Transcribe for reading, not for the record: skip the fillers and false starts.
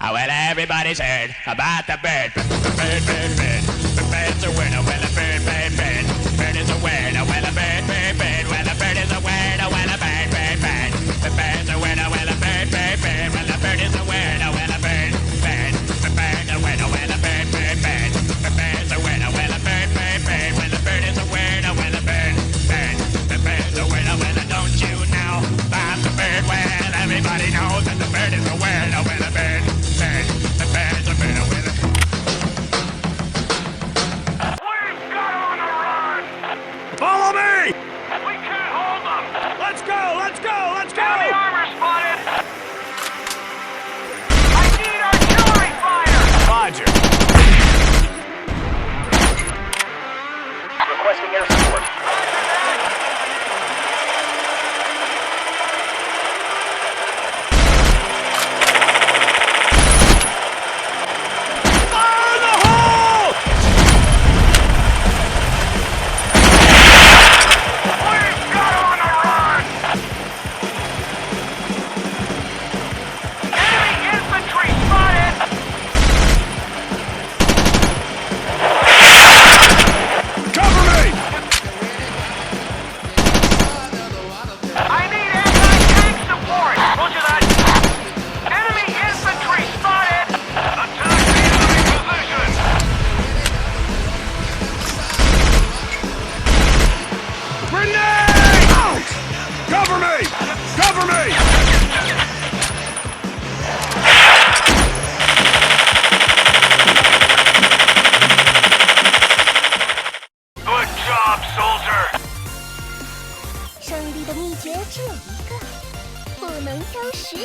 Oh, well, everybody's heard about the bird. Bird, bird, bird. The bird's a word. Oh, well, a bird, bird, bird. Bird is a word. Oh, well, a bird, bird, bird. Well, a bird is a word. Oh, well, a bird, bird, bird. The bird's a word. Oh, well, a bird, bird, bird. Well, a bird is a word. Oh, well, a bird, bird. The bird's a word. Oh, well, a bird, bird, bird. The bird's a word. Oh, well, a bird, bird, bird. Well, a bird is a word. Oh, well, a bird, bird. The bird's a word. Oh, well, don't you know that the bird? Well, everybody knows that the bird is a word. Oh, well, a bird. The bird's a bird. Oh, well, We've got on the run! Follow me! We can't hold them! Let's go! Let's go! Let's go! Enemy armor spotted! I need artillery fire! Roger. Requesting air support. Fire in the hole! We've got on the run! Enemy infantry spotted! Cover me! I need anti-tank support! Roger that! Enemy infantry spotted! Attack the enemy position! Grenade! Out! Cover me! Cover me! Good job, soldier! 胜利的秘诀只有一个，不能挑食。